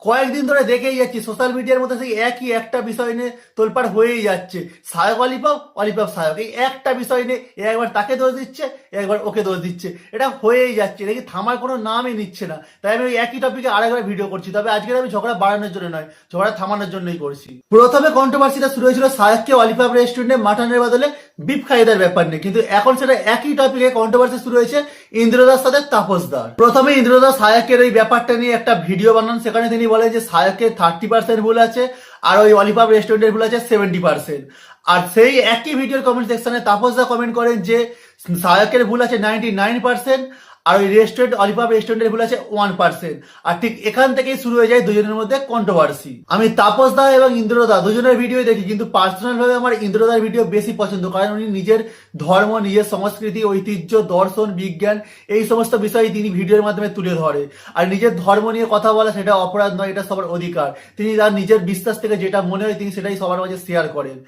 কয়েকদিন ধরে দেখেই যাচ্ছি সোশ্যাল মিডিয়ার মধ্যে সেই একই একটা বিষয় নিয়ে তোলপাড় হয়েই যাচ্ছে। সায়ক অলিপাপ, অলিপাপ সায়ক, এই একটা বিষয় নিয়ে একবার তাকে দোষ দিচ্ছে, একবার ওকে দোষ দিচ্ছে। এটা হয়েই যাচ্ছে, এটা কি থামার কোনো নামই নিচ্ছে না। তাই আমি ওই একই টপিকে আরেকবার ভিডিও করছি। তবে আজকে আমি ঝগড়া বাড়ানোর জন্য নয়, ঝগড়া থামানোর জন্যই করছি। প্রথমে কন্ট্রোভার্সিটা শুরু হয়েছিল সায়ককে অলিপাপ রেস্টুরেন্টে মাটনের বদলে বিফ খাইয়ে দেওয়ার ব্যাপার নিয়ে, কিন্তু এখন সেটা একই টপিকে কন্ট্রোভার্সি শুরু হয়েছে ইন্দ্রদার সাথে তাপসদার। প্রথমে ইন্দ্রদা সায়কের এই ব্যাপারটা নিয়ে একটা ভিডিও বানান, সেখানে তিনি বলেন যে সায়কের 30% ভুল আছে আর ওই অলিপাপ রেস্টুরেন্টের ভুল আছে 70%। আর সেই একই ভিডিওর কমেন্ট সেকশনে তাপসদা কমেন্ট করেন যে সায়কের ভুল আছে 99% আর ওই রেস্টুরেন্ট অলিপাপ রেস্টুরেন্টের ভুল আছে 1%। আর ঠিক এখান থেকেই শুরু হয়ে যায় দুজনের মধ্যে কন্ট্রোভার্সি। আমি তাপস দা এবং ইন্দ্রদা দুজনের ভিডিও দেখি, কিন্তু পার্সোনাল ভাবে আমার ইন্দ্রদার ভিডিও বেশি পছন্দ, কারণ উনি নিজের ধর্ম, নিজের সংস্কৃতি, ঐতিহ্য, দর্শন, বিজ্ঞান এই সমস্ত বিষয় তিনি ভিডিওর মাধ্যমে তুলে ধরে। আর নিজের ধর্ম নিয়ে কথা বলা সেটা অপরাধ নয়, এটা সবার অধিকার। তিনি তার নিজের বিশ্বাস থেকে যেটা মনে হয় তিনি সেটাই সবার মাঝে শেয়ার করেন।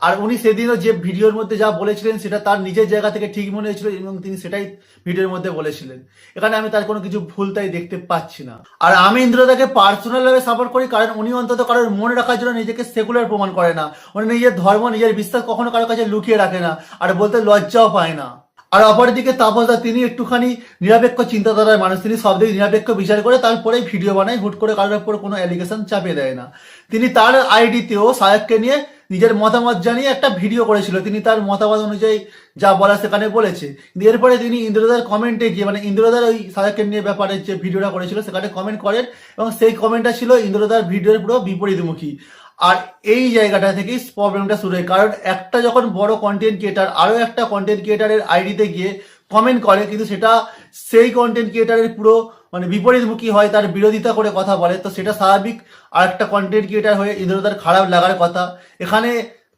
আর উনি সেদিনও যে ভিডিওর মধ্যে যা বলেছিলেন সেটা তার নিজের জায়গা থেকে ঠিক মনে হয়েছিল এবং তিনি সেটাই ভিডিওর মধ্যে বলেছিলেন। এখানে আমি তার কোনো কিছু ভুল তাই দেখতে পাচ্ছি না। আর আমি ইন্দ্রদাকে পার্সোনাল ভাবে সাপোর্ট করি, কারণ উনি অন্তত কারোর মনে রাখার জন্য নিজেকে সেকুলার প্রমাণ করে না। উনি নিজের ধর্ম, নিজের বিশ্বাস কখনো কারোর কাছে লুকিয়ে রাখে না, আর বলতে লজ্জাও পায় না। আর অপরদিকে তাপসদা তিনি একটুখানি নিরপেক্ষ চিন্তাধারার মানুষ, তিনি সব দিক নিরপেক্ষ বিচার করে তারপরেই ভিডিও বানায়, হুট করে কারোর উপর কোনো অ্যালিগেশন চাপিয়ে দেয় না। তিনি তার আইডিতেও সায়ককে নিয়ে নিজের মতামত জানিয়ে একটা ভিডিও করেছিল, তিনি তার মতামত অনুযায়ী যা বলা সেখানে বলেছে। এরপরে তিনি ইন্দ্রদার কমেন্টে গিয়ে, মানে ইন্দ্রদার ওই সায়ককে নিয়ে ব্যাপারে যে ভিডিওটা করেছিল সেখানে কমেন্ট করেন, এবং সেই কমেন্টটা ছিল ইন্দ্রদার ভিডিওর পুরো বিপরীতমুখী। আর এই জায়গাটা থেকেই প্রবলেমটা শুরু হয়, কারণ একটা যখন বড় কন্টেন্ট ক্রিয়েটার আরো একটা কন্টেন্ট ক্রিয়েটারের আইডিতে গিয়ে কমেন্ট করে, কিন্তু সেটা সেই কন্টেন্ট ক্রিয়েটারের পুরো মানে বিপরীতমুখী হয়, তার বিরোধিতা করে কথা বলে, তো সেটা স্বাভাবিক আর একটা কন্টেন্ট ক্রিয়েটার হয়ে ইন্দ্রদার খারাপ লাগার কথা। এখানে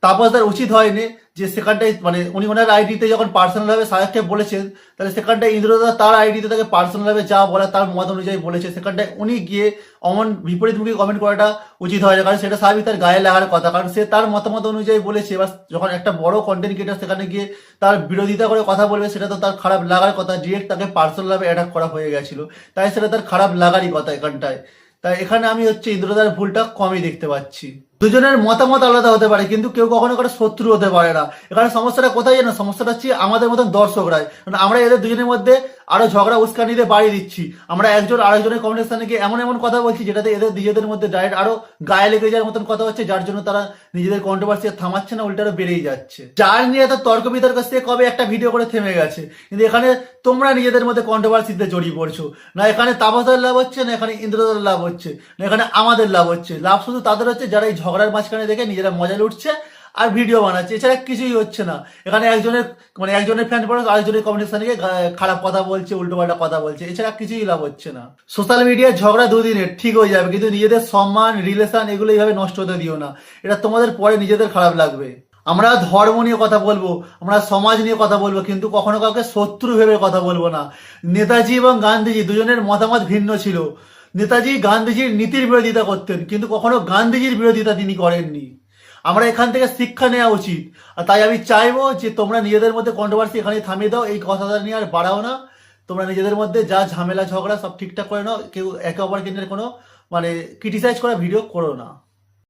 তাপসদার উচিত হয়নি যে সেখানটায়, মানে উনি ওনার আইডিতে যখন পার্সোনাল ভাবে সায়ককে বলেছেন, তাহলে সেখানটায় ইন্দ্রদা তার আইডিতে তাকে পার্সোনাল ভাবে যা বলে তার মত অনুযায়ী বলেছে, সেখানটায় উনি গিয়ে অমন বিপরীতমুখী কমেন্ট করাটা উচিত হয় না, কারণ সেটা স্বাভাবিক তার গায়ে লাগার কথা, কারণ সে তার মতামত অনুযায়ী বলেছে। এবার যখন একটা বড় কন্টেন্ট ক্রিয়েটার সেখানে গিয়ে তার বিরোধিতা করে কথা বলবে, সেটা তো তার খারাপ লাগার কথা। ডিরেক্ট তাকে পার্সোনাল ভাবে অ্যাটাক করা হয়ে গেছিল, তাই সেটা তার খারাপ লাগারই কথা এখানটায়। তাই এখানে আমি ইন্দ্রদার ভুলটা কমই দেখতে পাচ্ছি। দুজনের মতামত আলাদা হতে পারে, কিন্তু কেউ কখনো কারো শত্রু হতে পারে না। এখানে সমস্যাটা কোথায় জানো? সমস্যাটা হচ্ছে আমাদের মতন দর্শকরাই, মানে আমরা এদের দুজনের মধ্যে আরো ঝগড়া উস্কানিতে বাড়িয়ে দিচ্ছি। আমরা একজন আরেকজনের কমেন্টেশনে গিয়ে এমন এমন কথা বলছি যেটাতে এদের নিজেদের মধ্যে ডাইরেক্ট আরো গায়ে লেগে যাওয়ার মতন কথা হচ্ছে, যার জন্য তারা নিজেদের কন্ট্রোভার্সি থামাচ্ছে না, উল্টা আরো বেড়েই যাচ্ছে। যার নিয়ে এত তর্ক বিতর্ক সে কবে একটা ভিডিও করে থেমে গেছে, কিন্তু এখানে তোমরা নিজেদের মধ্যে কন্ট্রোভার্সিতে জড়িয়ে পড়ছো। না এখানে তাপসদার লাভ হচ্ছে, না এখানে ইন্দ্রদার লাভ হচ্ছে, না এখানে আমাদের লাভ হচ্ছে। লাভ শুধু তাদের হচ্ছে যারা এই ঝগড়ার মাঝখানে দেখে নিজেরা মজা লুটছে আর ভিডিও বানাচ্ছে, এছাড়া কিছুই হচ্ছে না। এখানে একজনের ফ্যান ফলোয়ার আরেকজনের কমেন্টেশনে গিয়ে খারাপ কথা বলছে, উল্টোপাল্টা কথা বলছে, এছাড়া কিছুই লাভ হচ্ছে না। সোশ্যাল মিডিয়ার ঝগড়া দুদিনের ঠিক হয়ে যাবে, কিন্তু নিজেদের সম্মান, রিলেশন এগুলো এইভাবে নষ্ট হতে দিও না, এটা তোমাদের পরে নিজেদের খারাপ লাগবে। আমরা ধর্ম নিয়ে কথা বলবো, আমরা সমাজ নিয়ে কথা বলবো, কিন্তু কখনো কাউকে শত্রু ভেবে কথা বলবো না। নেতাজি এবং গান্ধীজি দুজনের মতামত ভিন্ন ছিল। নেতাজি গান্ধীজির নীতির বিরোধিতা করতেন, কিন্তু কখনো গান্ধীজির বিরোধিতা তিনি করেননি। আমরা এখান থেকে শিক্ষা নেওয়া উচিত। আর তাই আমি চাইবো যে তোমরা নিজেদের মধ্যে কন্ট্রোভার্সি এখানে থামিয়ে দাও, এই কথাটা নিয়ে আর বাড়াও না। তোমরা নিজেদের মধ্যে যা ঝামেলা ঝগড়া সব ঠিকঠাক করে নাও, কেউ একে অপরকে নিয়ে কোনো মানে ক্রিটিসাইজ করা ভিডিও করো না।